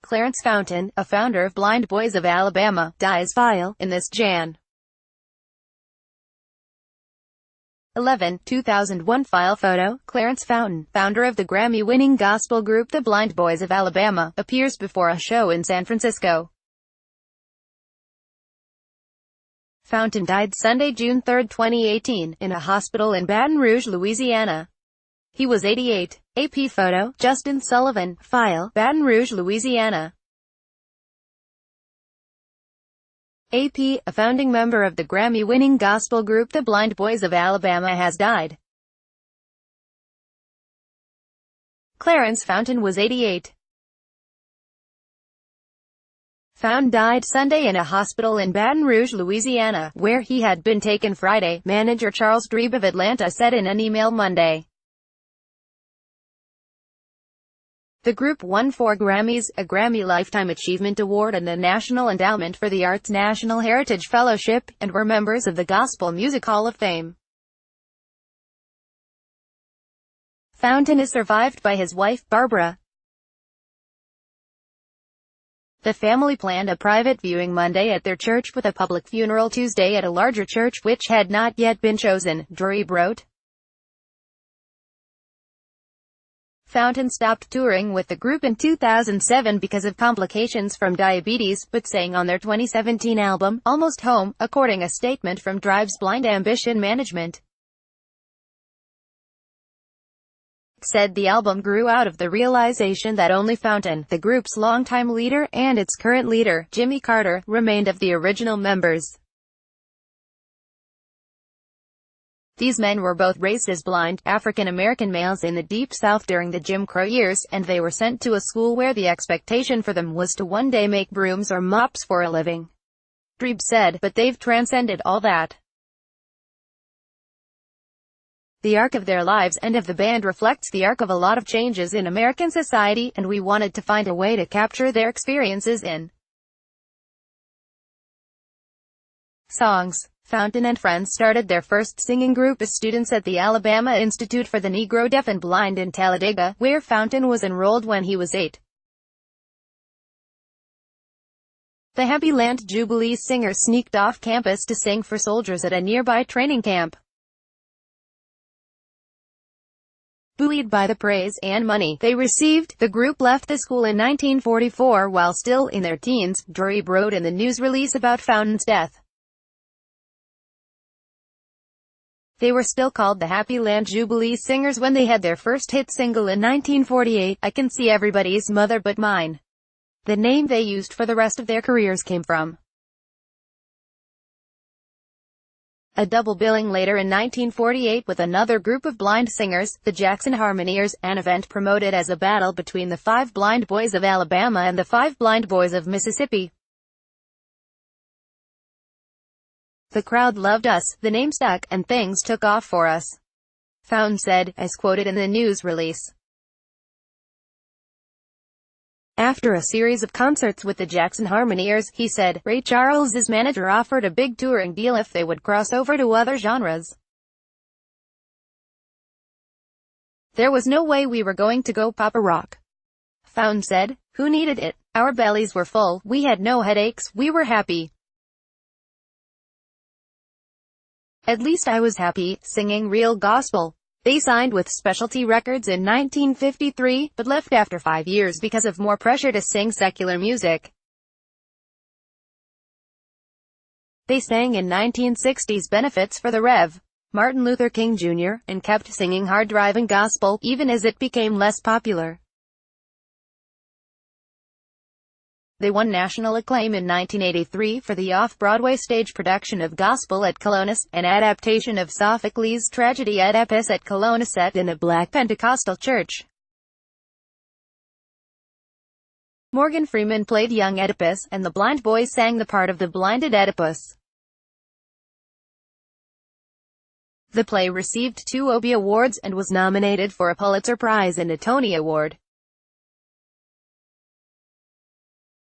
Clarence Fountain, a founder of Blind Boys of Alabama, dies. File in this Jan. 11, 2001 file photo. Clarence Fountain, founder of the Grammy-winning gospel group The Blind Boys of Alabama, appears before a show in San Francisco. Fountain died Sunday, June 3, 2018, in a hospital in Baton Rouge, Louisiana. He was 88. AP photo. Justin Sullivan, file, Baton Rouge, Louisiana. AP, a founding member of the Grammy-winning gospel group The Blind Boys of Alabama, has died. Clarence Fountain was 88. Fountain died Sunday in a hospital in Baton Rouge, Louisiana, where he had been taken Friday, manager Charles Drebe of Atlanta said in an email Monday. The group won 4 Grammys, a Grammy Lifetime Achievement Award and the National Endowment for the Arts National Heritage Fellowship, and were members of the Gospel Music Hall of Fame. Fountain is survived by his wife, Barbara. The family planned a private viewing Monday at their church with a public funeral Tuesday at a larger church which had not yet been chosen, Drebe wrote. Fountain stopped touring with the group in 2007 because of complications from diabetes, but sang on their 2017 album, Almost Home, according to a statement from Drebe's Blind Ambition Management. It said the album grew out of the realization that only Fountain, the group's longtime leader, and its current leader, Jimmy Carter, remained of the original members. These men were both raised as blind, African-American males in the Deep South during the Jim Crow years, and they were sent to a school where the expectation for them was to one day make brooms or mops for a living. Drebe said, but they've transcended all that. The arc of their lives and of the band reflects the arc of a lot of changes in American society, and we wanted to find a way to capture their experiences in songs. Fountain and friends started their first singing group as students at the Alabama Institute for the Negro Deaf and Blind in Talladega, where Fountain was enrolled when he was 8. The Happy Land Jubilee singers sneaked off campus to sing for soldiers at a nearby training camp. Buoyed by the praise and money they received, the group left the school in 1944 while still in their teens, Drebe wrote in the news release about Fountain's death. They were still called the Happy Land Jubilee Singers when they had their first hit single in 1948, I Can See Everybody's Mother But Mine. The name they used for the rest of their careers came from a double billing later in 1948 with another group of blind singers, the Jackson Harmoniers, an event promoted as a battle between the 5 Blind Boys of Alabama and the 5 Blind Boys of Mississippi. The crowd loved us, the name stuck, and things took off for us, Fountain said, as quoted in the news release. After a series of concerts with the Jackson Harmoniers, he said, Ray Charles's manager offered a big touring deal if they would cross over to other genres. There was no way we were going to go pop or rock. Fountain said, who needed it? Our bellies were full, we had no headaches, we were happy. At least I was happy, singing real gospel. They signed with Specialty Records in 1953, but left after 5 years because of more pressure to sing secular music. They sang in 1960s benefits for the Rev. Martin Luther King Jr., and kept singing hard-driving gospel, even as it became less popular. They won national acclaim in 1983 for the off-Broadway stage production of Gospel at Colonus, an adaptation of Sophocles' tragedy Oedipus at Colonus set in a black Pentecostal church. Morgan Freeman played young Oedipus, and the Blind Boys sang the part of the blinded Oedipus. The play received 2 Obie Awards, and was nominated for a Pulitzer Prize and a Tony Award.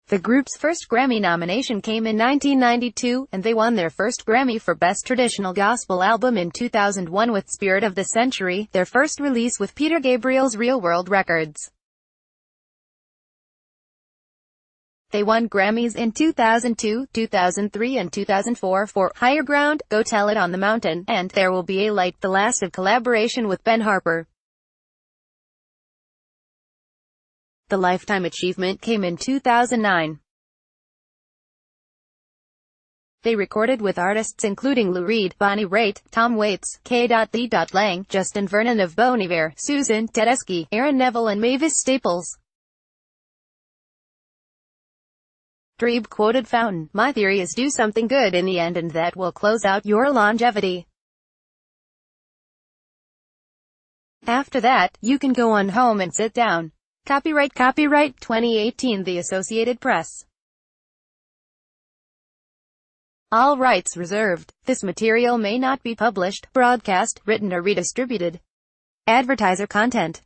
The group's first Grammy nomination came in 1992, and they won their first Grammy for Best Traditional Gospel Album in 2001 with Spirit of the Century, their first release with Peter Gabriel's Real World Records. They won Grammys in 2002, 2003 and 2004 for Higher Ground, Go Tell It on the Mountain, and There Will Be a Light, the last of collaboration with Ben Harper. The Lifetime Achievement came in 2009. They recorded with artists including Lou Reed, Bonnie Raitt, Tom Waits, K.D. Lang, Justin Vernon of Bon Iver, Susan Tedeschi, Aaron Neville and Mavis Staples. Dreeb quoted Fountain, "My theory is do something good in the end and that will close out your longevity. After that, you can go on home and sit down." Copyright 2018 The Associated Press. All rights reserved. This material may not be published, broadcast, written or redistributed. Advertiser content.